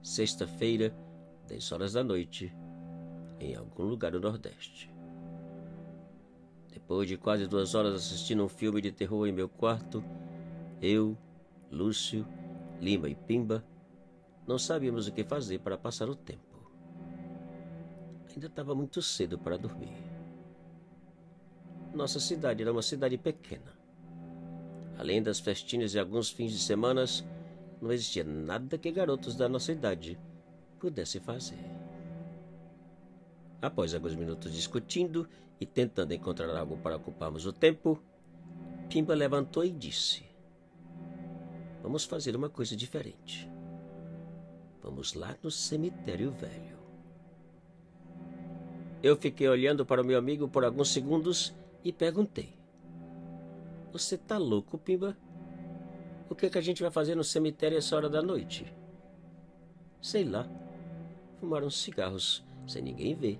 sexta-feira, 10 horas da noite, em algum lugar do Nordeste. Depois de quase 2 horas assistindo um filme de terror em meu quarto, eu, Lúcio, Lima e Pimba não sabíamos o que fazer para passar o tempo. Ainda estava muito cedo para dormir. Nossa cidade era uma cidade pequena. Além das festinhas e alguns fins de semana, não existia nada que garotos da nossa idade pudessem fazer. Após alguns minutos discutindo e tentando encontrar algo para ocuparmos o tempo, Pimba levantou e disse: "Vamos fazer uma coisa diferente. Vamos lá no cemitério velho." Eu fiquei olhando para o meu amigo por alguns segundos e perguntei: "Você tá louco, Pimba? O que a gente vai fazer no cemitério essa hora da noite?" "Sei lá. Fumar uns cigarros sem ninguém ver.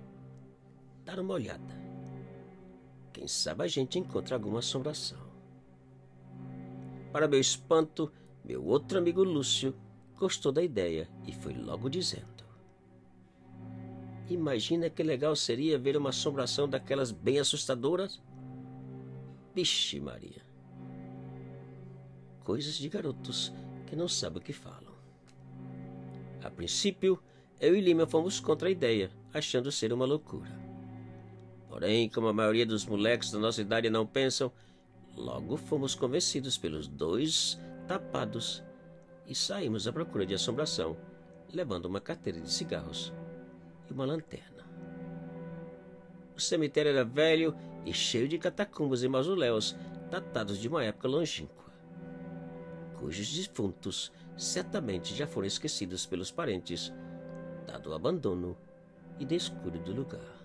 Dar uma olhada. Quem sabe a gente encontra alguma assombração." Para meu espanto, meu outro amigo Lúcio gostou da ideia e foi logo dizendo: "Imagina que legal seria ver uma assombração daquelas bem assustadoras." Vixe Maria. Coisas de garotos que não sabem o que falam. A princípio, eu e Lima fomos contra a ideia, achando ser uma loucura. Porém, como a maioria dos moleques da nossa idade não pensam, logo fomos convencidos pelos dois tapados e saímos à procura de assombração, levando uma carteira de cigarros e uma lanterna. O cemitério era velho e cheio de catacumbas e mausoléus datados de uma época longínqua, cujos defuntos certamente já foram esquecidos pelos parentes, dado o abandono e descuido do lugar.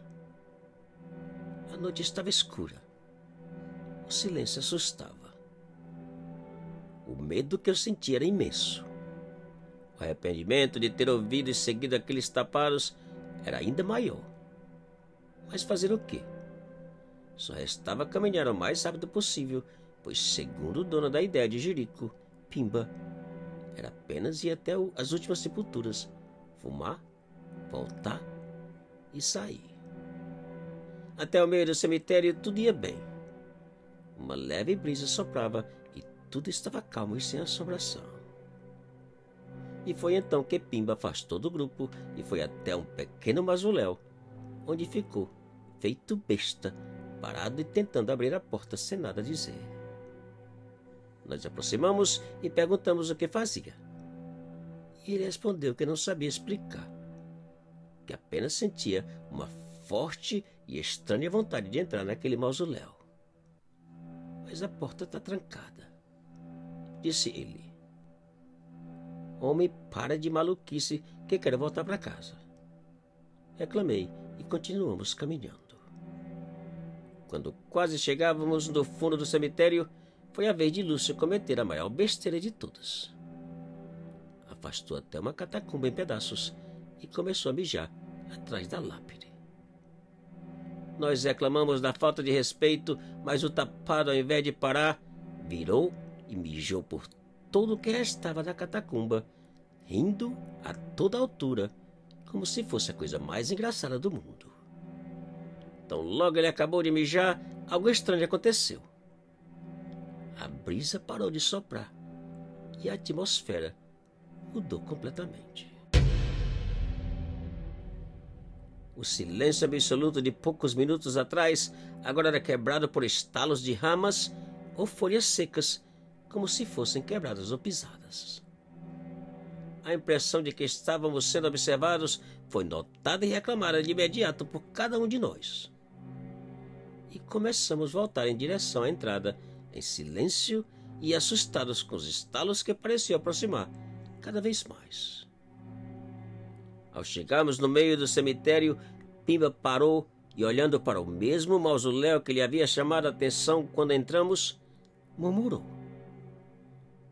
A noite estava escura. O silêncio assustava. O medo que eu sentia era imenso. O arrependimento de ter ouvido e seguido aqueles tapados era ainda maior. Mas fazer o quê? Só restava caminhar o mais rápido possível, pois, segundo o dono da ideia de Jerico, Pimba, era apenas ir até as últimas sepulturas, fumar, voltar e sair. Até o meio do cemitério tudo ia bem. Uma leve brisa soprava e tudo estava calmo e sem assombração. E foi então que Pimba afastou do grupo e foi até um pequeno mausoléu, onde ficou, feito besta, parado e tentando abrir a porta sem nada dizer. Nós aproximamos e perguntamos o que fazia. E ele respondeu que não sabia explicar, que apenas sentia uma forte e estranha vontade de entrar naquele mausoléu. "Mas a porta está trancada", disse ele. "Homem, para de maluquice que quero voltar para casa", reclamei e continuamos caminhando. Quando quase chegávamos no fundo do cemitério, foi a vez de Lúcio cometer a maior besteira de todas. Afastou até uma catacumba em pedaços e começou a mijar atrás da lápide. Nós reclamamos da falta de respeito, mas o tapado, ao invés de parar, virou e mijou por todo o que restava da catacumba, rindo a toda altura, como se fosse a coisa mais engraçada do mundo. Então, logo ele acabou de mijar, algo estranho aconteceu. A brisa parou de soprar e a atmosfera mudou completamente. O silêncio absoluto de poucos minutos atrás agora era quebrado por estalos de ramas ou folhas secas, como se fossem quebradas ou pisadas. A impressão de que estávamos sendo observados foi notada e reclamada de imediato por cada um de nós. E começamos a voltar em direção à entrada, em silêncio e assustados com os estalos que pareciam aproximar cada vez mais. Ao chegarmos no meio do cemitério, Pimba parou e, olhando para o mesmo mausoléu que lhe havia chamado a atenção quando entramos, murmurou: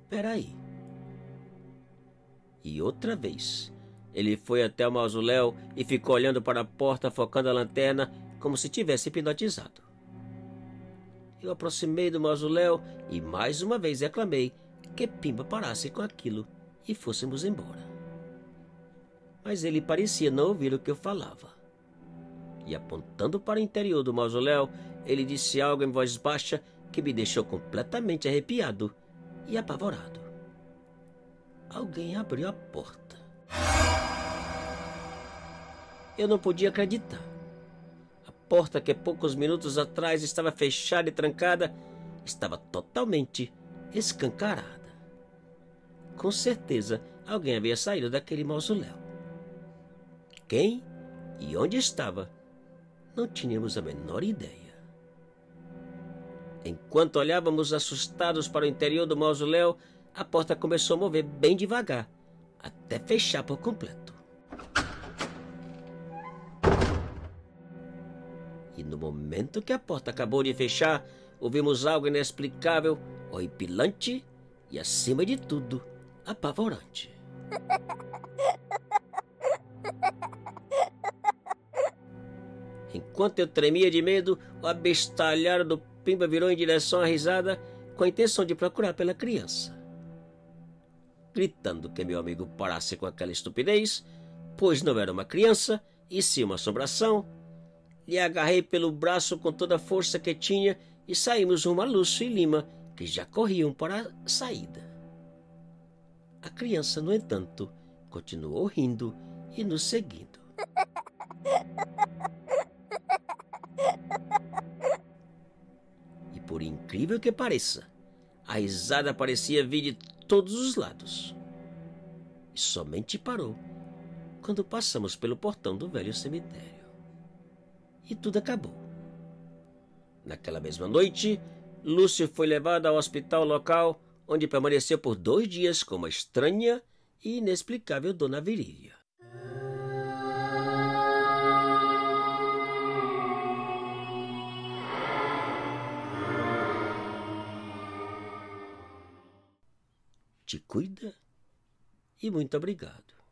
"Peraí." E outra vez, ele foi até o mausoléu e ficou olhando para a porta, focando a lanterna, como se tivesse hipnotizado. Eu aproximei do mausoléu e mais uma vez reclamei que Pimba parasse com aquilo e fôssemos embora. mas ele parecia não ouvir o que eu falava. E apontando para o interior do mausoléu, ele disse algo em voz baixa que me deixou completamente arrepiado e apavorado. Alguém abriu a porta. Eu não podia acreditar. A porta que poucos minutos atrás estava fechada e trancada estava totalmente escancarada. Com certeza, alguém havia saído daquele mausoléu. Quem e onde estava, não tínhamos a menor ideia. Enquanto olhávamos assustados para o interior do mausoléu, a porta começou a mover bem devagar, até fechar por completo. E no momento que a porta acabou de fechar, ouvimos algo inexplicável, horripilante e, acima de tudo, apavorante. Enquanto eu tremia de medo, o abestalhado do Pimba virou em direção à risada com a intenção de procurar pela criança. Gritando que meu amigo parasse com aquela estupidez, pois não era uma criança, e sim uma assombração, lhe agarrei pelo braço com toda a força que tinha e saímos rumo a Lúcio e Lima, que já corriam para a saída. A criança, no entanto, continuou rindo e nos seguindo. E por incrível que pareça, a risada parecia vir de todos os lados. E somente parou quando passamos pelo portão do velho cemitério. E tudo acabou. Naquela mesma noite, Lúcio foi levado ao hospital local, onde permaneceu por 2 dias com uma estranha e inexplicável dor na virilha. Te cuida e muito obrigado.